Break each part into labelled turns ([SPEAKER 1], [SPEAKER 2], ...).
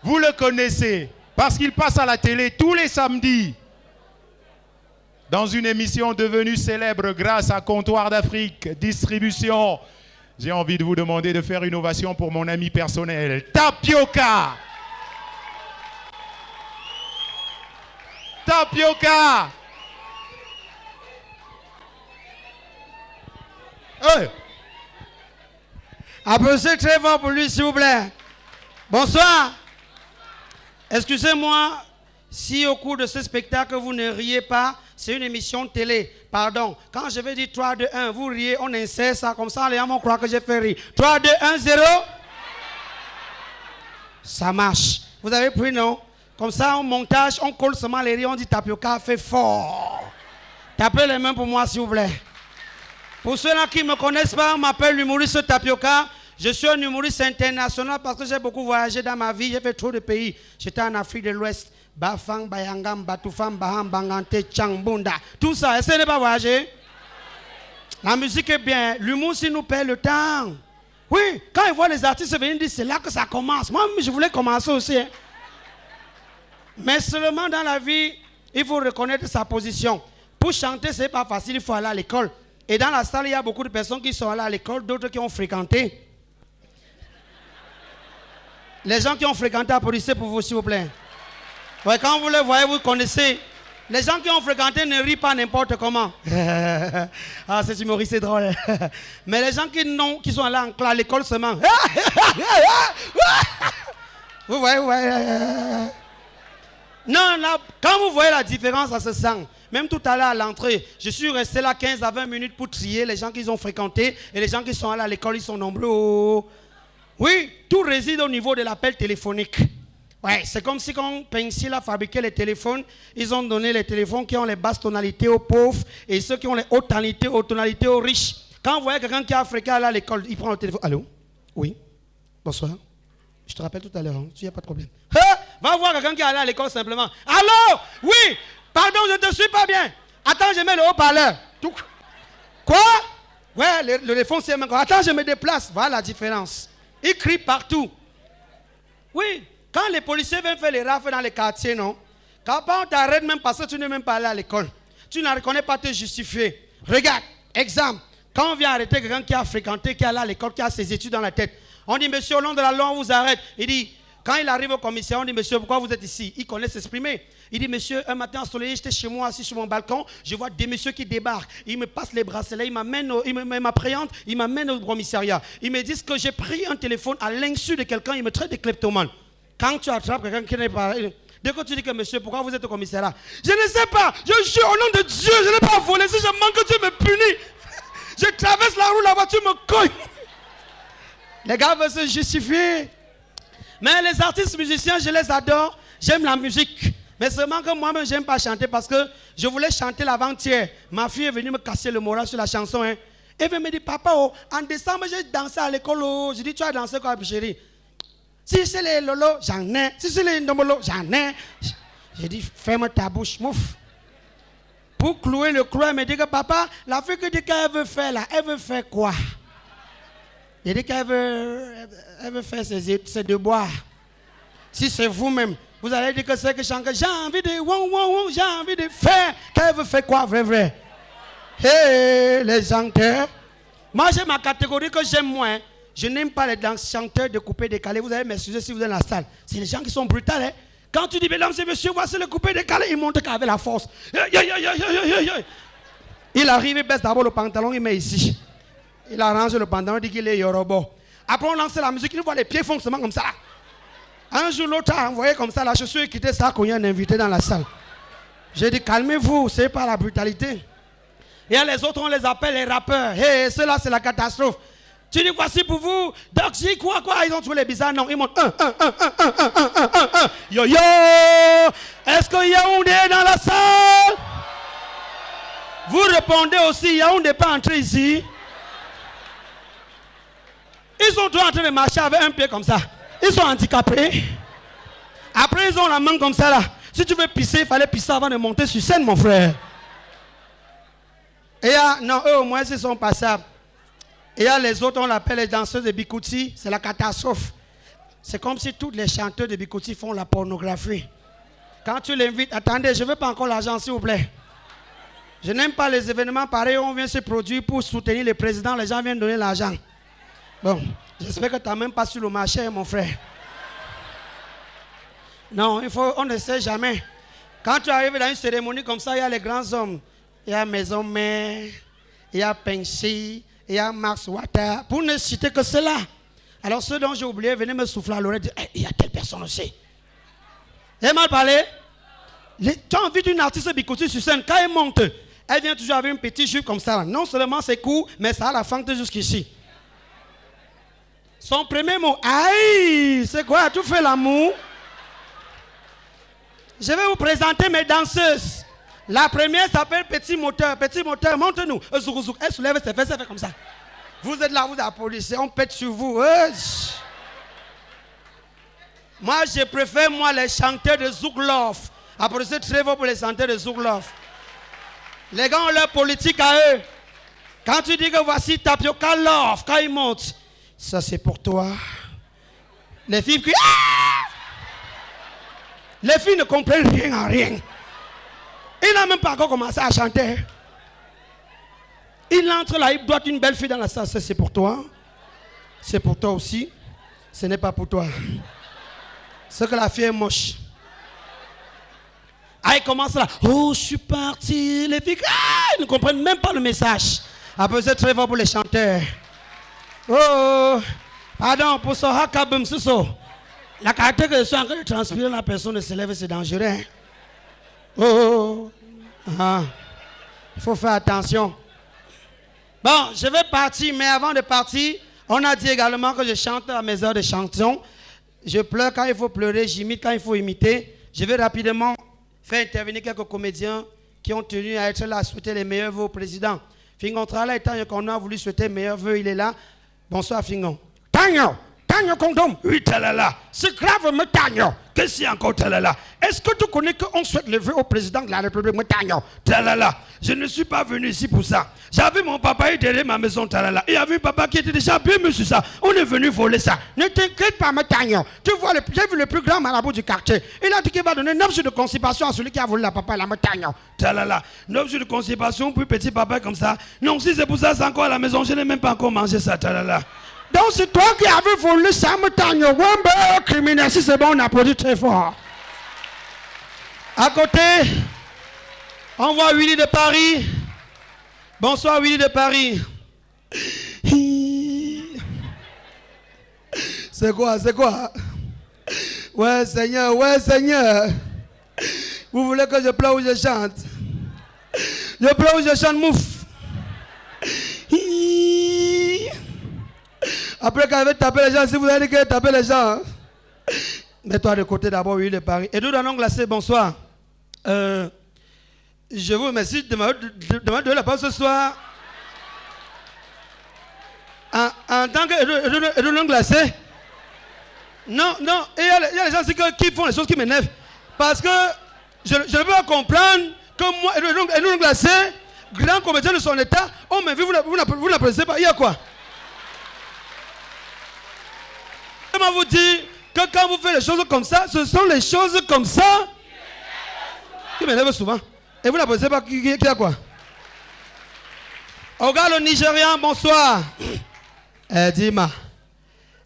[SPEAKER 1] Vous le connaissez parce qu'il passe à la télé tous les samedis dans une émission devenue célèbre grâce à Comptoir d'Afrique Distribution. J'ai envie de vous demander de faire une ovation pour mon ami personnel, Tapioca. Tapioca.
[SPEAKER 2] Hey. Applaudissez très fort pour lui, s'il vous plaît. Bonsoir. Excusez-moi si au cours de ce spectacle vous ne riez pas. C'est une émission de télé. Pardon. Quand je vais dire 3, 2, 1, vous riez, on insère ça comme ça, les gens vont croire que j'ai fait rire. 3, 2, 1, 0. Ça marche. Vous avez pris, non? Comme ça, au montage, on colle seulement les rires, on dit Tapioca fait fort. Tapez les mains pour moi, s'il vous plaît. Pour ceux-là qui ne me connaissent pas, on m'appelle l'humoriste Tapioca. Je suis un humoriste international parce que j'ai beaucoup voyagé dans ma vie. J'ai fait trop de pays. J'étais en Afrique de l'Ouest. Bafang, Bayangam, Batoufam, Baham, Bangante, Changbunda. Tout ça, essayez de ne pas voyager. La musique est bien. L'humour, s'il nous paie le temps. Oui, quand ils voient les artistes venir dire c'est là que ça commence. Moi, je voulais commencer aussi. Hein. Mais seulement dans la vie, il faut reconnaître sa position. Pour chanter, ce n'est pas facile, il faut aller à l'école. Et dans la salle, il y a beaucoup de personnes qui sont allées à l'école, d'autres qui ont fréquenté. Les gens qui ont fréquenté, applaudissez pour vous, s'il vous plaît. Ouais, quand vous les voyez, vous connaissez. Les gens qui ont fréquenté ne rient pas n'importe comment. Ah, c'est humoriste, c'est drôle. Mais les gens qui sont allés à l'école seulement. Vous voyez, vous voyez. Non, là, quand vous voyez la différence, ça se sent. Même tout à l'heure à l'entrée, je suis resté là 15 à 20 minutes pour trier les gens qui ont fréquenté et les gens qui sont allés à l'école, ils sont nombreux. Oui, tout réside au niveau de l'appel téléphonique. Ouais, c'est comme si quand Pencil a fabriqué les téléphones, ils ont donné les téléphones qui ont les basses tonalités aux pauvres et ceux qui ont les hautes tonalités aux riches. Quand vous voyez quelqu'un qui est africain là à l'école, il prend le téléphone. Allô? Oui. Bonsoir. Je te rappelle tout à l'heure, hein. Il n'y a pas de problème. Va voir quelqu'un qui est allé à l'école simplement. Allô? Oui. Pardon, je ne te suis pas bien. Attends, je mets le haut-parleur. Quoi? Ouais, le téléphone c'est encore. Attends, je me déplace. Voilà la différence. Ils crient partout. Oui. Quand les policiers viennent faire les rafles dans les quartiers, non? Quand on t'arrête même parce que tu n'es même pas allé à l'école. Tu ne reconnais pas te justifier. Regarde, exemple. Quand on vient arrêter quelqu'un qui a fréquenté, qui est allé à l'école, qui a ses études dans la tête, on dit, monsieur, au nom de la loi, on vous arrête. Il dit, quand il arrive au commissaire, on dit, monsieur, pourquoi vous êtes ici? Il connaît s'exprimer. Il dit, monsieur, un matin ensoleillé, j'étais chez moi, assis sur mon balcon, je vois des messieurs qui débarquent. Ils me passent les bracelets, ils m'appréhendent, ils m'amènent au commissariat. Ils me disent que j'ai pris un téléphone à l'insu de quelqu'un, ils me traitent de kleptomane. Quand tu attrapes quelqu'un qui n'est pas... Dès que tu dis que monsieur, pourquoi vous êtes au commissariat? Je ne sais pas, je jure au nom de Dieu, je n'ai pas volé. Si je manque, Dieu me punit. Je traverse la rue, la voiture me cogne. Les gars veulent se justifier. Mais les artistes musiciens, je les adore. J'aime la musique. Mais seulement que moi-même, je n'aime pas chanter parce que je voulais chanter l'avant-hier. Ma fille est venue me casser le moral sur la chanson. Hein. Et elle me dit, papa, oh, en décembre, j'ai dansé à l'école. Oh. Je dis, tu as dansé quoi, chérie? Si c'est les lolo, j'en ai. Si c'est les ndomolo, j'en ai. J'ai dit, ferme ta bouche, mouf. Pour clouer le clou, elle me dit que papa, la fille qui dit qu'elle veut faire là, elle veut faire quoi? J'ai dit qu'elle veut faire ses devoirs. Si c'est vous-même, vous allez dire que c'est que j'ai envie de j'ai envie de faire. Qu'elle veut faire quoi, vrai? Hé, les chanteurs. Moi, j'ai ma catégorie que j'aime moins. Je n'aime pas les chanteurs de coupé décalé. Vous allez m'excuser si vous êtes dans la salle. C'est les gens qui sont brutaux. Hein? Quand tu dis, mesdames et messieurs, voici le coupé décalé, il monte qu'avec la force. Il arrive, il baisse d'abord le pantalon, il met ici. Il arrange le pantalon, il dit qu'il est Yoruba. Après, on lance la musique, il voit les pieds font seulement comme ça. Un jour, l'autre a envoyé comme ça, là, je suis quitté ça quand il y a un invité dans la salle. J'ai dit, calmez-vous, c'est pas la brutalité. Et les autres, on les appelle les rappeurs. Hey, ceux-là, c'est la catastrophe. Tu dis, voici pour vous. Donc, j'ai quoi? Ils ont trouvé les bizarres. Non, ils montent. Yo, yo. Est-ce que Yaoundé est dans la salle? Vous répondez aussi, Yaoundé n'est pas entré ici. Ils sont tous en train de marcher avec un pied comme ça. Ils sont handicapés. Après, ils ont la main comme ça là. Si tu veux pisser, il fallait pisser avant de monter sur scène, mon frère. Et non, eux au moins, ils sont passables. Et les autres, on l'appelle les danseuses de Bikouti. C'est la catastrophe. C'est comme si tous les chanteurs de Bikoti font la pornographie. Quand tu l'invites, attendez, je ne veux pas encore l'argent, s'il vous plaît. Je n'aime pas les événements pareils où on vient se produire pour soutenir le président, les gens viennent donner l'argent. Bon, j'espère que tu n'as même pas sur le marché, mon frère. Non, on ne sait jamais. Quand tu arrives dans une cérémonie comme ça, il y a les grands hommes. Il y a Maison Mère, il y a Penchi, il y a Max Water. Pour ne citer que cela. Alors ceux dont j'ai oublié, venez me souffler à l'oreille et dire, hey, il y a telle personne aussi. J'ai mal parlé. Tu as envie d'une artiste Bikoti sur scène, quand elle monte, elle vient toujours avec un petit jupe comme ça. Non seulement c'est court, mais ça a la fente jusqu'ici. Son premier mot, aïe, c'est quoi? Tu fais l'amour? Je vais vous présenter mes danseuses. La première s'appelle Petit Moteur. Petit Moteur, montre-nous. Elle soulève ses fesses, elle fait comme ça. Vous êtes là, vous applaudissez, on pète sur vous. Moi, je préfère, les chanteurs de Zouklof. Applaudissez très fort pour les chanteurs de Zouklof. Les gars ont leur politique à eux. Quand tu dis que voici Tapioca Love, quand ils montent, ça c'est pour toi. Les filles crient. Les filles ne comprennent rien à rien. Il n'a même pas encore commencé à chanter. Il entre là, il doit une belle fille dans la salle. C'est pour toi. C'est pour toi aussi. Ce n'est pas pour toi. C'est que la fille est moche. Ah, il commence là. Oh, je suis parti. Les filles, ils ne comprennent même pas le message. Après, c'est très fort pour les chanteurs. Oh, pardon, pour ce hakabum, c'est ça. La caractère que je suis en train de transpirer, la personne ne se lève, c'est dangereux. Hein? Oh, il faut faire attention. Bon, je vais partir, mais avant de partir, on a dit également que je chante à mes heures de chanson. Je pleure quand il faut pleurer, j'imite quand il faut imiter. Je vais rapidement faire intervenir quelques comédiens qui ont tenu à être là, à souhaiter les meilleurs vœux au président. Fingon Trala, étant qu'on a voulu souhaiter meilleurs vœux, il est là. Bonsoir Fingon. Tango! Tango Kondom, oui, talala. C'est grave, mais Tango. Qu'est-ce qu'il y a encore, talala? Est-ce que tu connais qu'on souhaite le vœu au président de la République, mais Tango? Talala. Je ne suis pas venu ici pour ça. J'avais mon papa derrière ma maison, talala. Il y avait un papa qui était déjà bien mis sur ça. On est venu voler ça. Ne t'inquiète pas, mais Tango. Tu vois, j'ai vu le plus grand marabout du quartier. Il a dit qu'il va donner 9 jours de constipation à celui qui a volé la papa, la Tango. Talala. 9 jours de constipation pour petit papa comme ça. Non, si c'est pour ça, c'est encore à la maison. Je n'ai même pas encore mangé ça, talala. Donc c'est toi qui avais volé ça, Tango. Wamba, criminel, si c'est bon, on applaudit très fort. À côté, on voit Willy de Paris. Bonsoir Willy de Paris. C'est quoi? Ouais Seigneur. Vous voulez que je pleure ou je chante? Je pleure ou je chante, mouf. Après quand elle veut taper les gens, si vous avez dit qu'elle taper les gens, mets-toi de côté d'abord, Willy de Paris. Et nous donnons glacé, bonsoir. Je vous remercie de m'avoir donné la parole ce soir. En tant que non glacé. Non, il y a les gens qui font les choses qui m'énervent. Parce que je ne peux pas comprendre que moi, non glacé, grand comédien de son état, on m'a vu, vous n'appréciez pas. Il y a quoi? Comment vous dire que quand vous faites les choses comme ça, ce sont les choses comme ça qui m'énervent souvent. Et vous n'appréciez pas qui y a quoi? Regarde le Nigérian, bonsoir. Dima.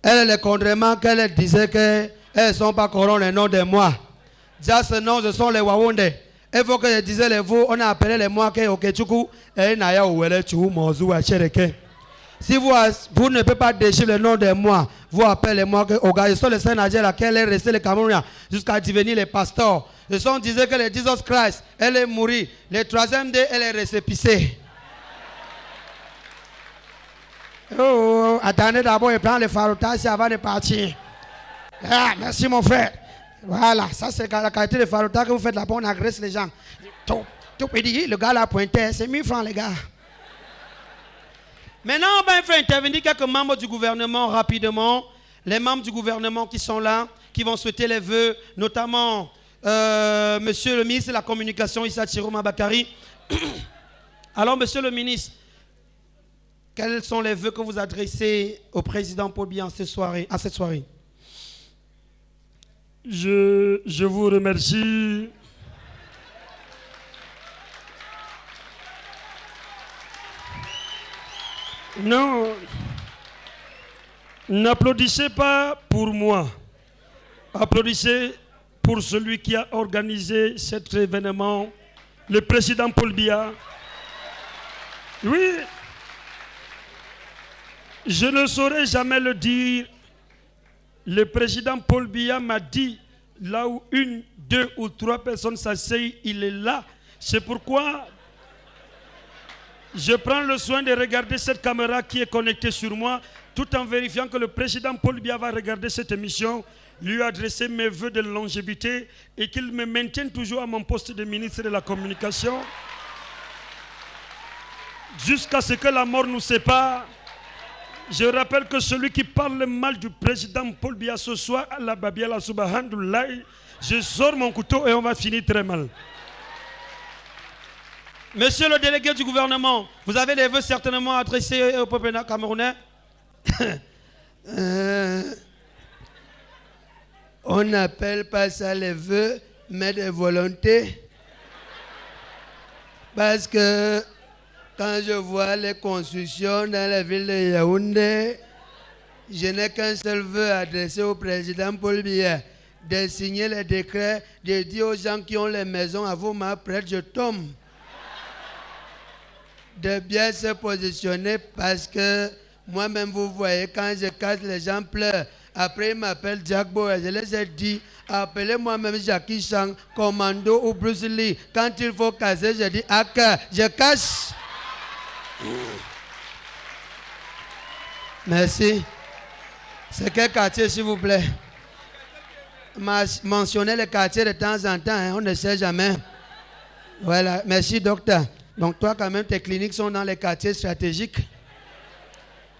[SPEAKER 2] Elle les contrairement qu'elle disait qu'elles ne sont pas corrompes les noms des mois. Déjà ce nom, ce sont les Wawonde. Il faut que je disais les veaux, on a appelé les mois que Okechoukou et Naya Ouele Chou Mozu à Chereke. Si vous ne pouvez pas déchiffrer le nom des mois, vous appelez les mois que Oga. Ce sont les Saint-Nadia laquelle est resté les Camerounais jusqu'à devenir les pasteurs. Ce sont disait que le Jesus Christ, elle est morte. Le troisième day, elle est récépissée. Oh, attendez d'abord et prendre le farotage avant de partir. Ah, merci mon frère. Voilà, ça c'est la qualité de farotage que vous faites là-bas, on agresse les gens. Tout petit, le gars là pointé, c'est 1000 francs les gars. Maintenant, on va faire intervenir quelques membres du gouvernement rapidement. Les membres du gouvernement qui sont là, qui vont souhaiter les vœux, notamment Monsieur le ministre de la Communication, Issa Chiroma Bakari. Alors, Monsieur le ministre, quels sont les vœux que vous adressez au président Paul Biya à cette soirée?
[SPEAKER 3] Je vous remercie. Non, n'applaudissez pas pour moi. Applaudissez pour celui qui a organisé cet événement, le président Paul Biya. Oui, je ne saurais jamais le dire. Le président Paul Biya m'a dit, là où 1, 2 ou 3 personnes s'asseyent, il est là. C'est pourquoi je prends le soin de regarder cette caméra qui est connectée sur moi, tout en vérifiant que le président Paul Biya va regarder cette émission, lui adresser mes vœux de longévité et qu'il me maintienne toujours à mon poste de ministre de la Communication jusqu'à ce que la mort nous sépare. Je rappelle que celui qui parle mal du président Paul Biya ce soir, Allah Babiala Subhanallah, je sors mon couteau et on va finir très mal.
[SPEAKER 2] Monsieur le délégué du gouvernement, vous avez des vœux certainement adressés au peuple camerounais.
[SPEAKER 4] On n'appelle pas ça les vœux, mais des volontés. Parce que quand je vois les constructions dans la ville de Yaoundé, je n'ai qu'un seul vœu adressé au président Paul Biya, de signer les décrets, de dire aux gens qui ont les maisons, à vous m'apprête, je tombe. De bien se positionner parce que moi-même, vous voyez, quand je casse, les gens pleurent. Après, ils m'appellent Jack Boy. Je les ai dit, appelez-moi même Jackie Chan, Commando ou Bruce Lee. Quand il faut casser, je dis, Aka, je casse. Merci. C'est quel quartier, s'il vous plaît? Mentionnez le quartier de temps en temps, hein, on ne sait jamais. Voilà, merci docteur. Donc toi quand même, tes cliniques sont dans les quartiers stratégiques.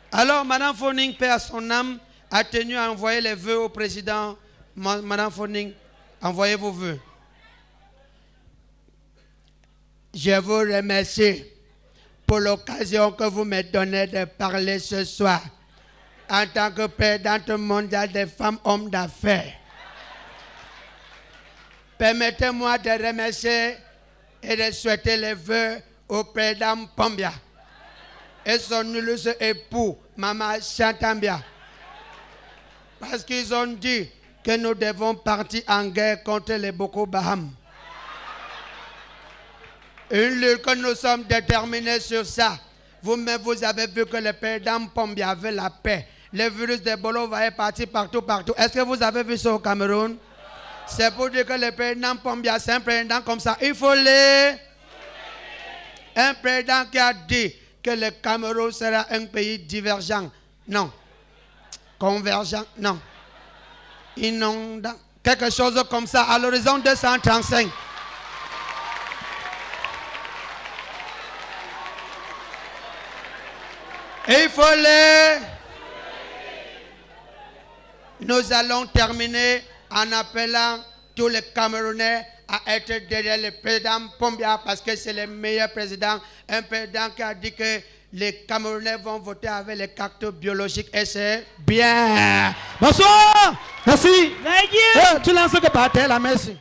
[SPEAKER 2] Alors, Madame Phoning, paix à son âme, a tenu à envoyer les vœux au président. Madame Phoning, envoyez vos vœux.
[SPEAKER 4] Je vous remercie pour l'occasion que vous me donnez de parler ce soir en tant que présidente mondiale des femmes hommes d'affaires. Permettez-moi de remercier et de souhaiter les vœux au président Pombia et son illustre époux, Maman Chantambia. Parce qu'ils ont dit que nous devons partir en guerre contre les Boko Haram. Une lutte que nous sommes déterminés sur ça. Vous-même, vous avez vu que le président Pombia avait la paix. Le virus d'Ebola va partir partout. Est-ce que vous avez vu ça au Cameroun? C'est pour dire que le président Pombia, c'est un président comme ça. Il faut les... Un président qui a dit que le Cameroun sera un pays divergent. Non. Convergent. Non. Inondant. Quelque chose comme ça à l'horizon 235. Et il faut les... Nous allons terminer en appelant tous les Camerounais à être derrière le président Pombia parce que c'est le meilleur président. Un président qui a dit que les Camerounais vont voter avec les cartes biologiques et c'est bien.
[SPEAKER 2] Bonsoir. Merci.
[SPEAKER 4] Tu lances que par terre, la merci.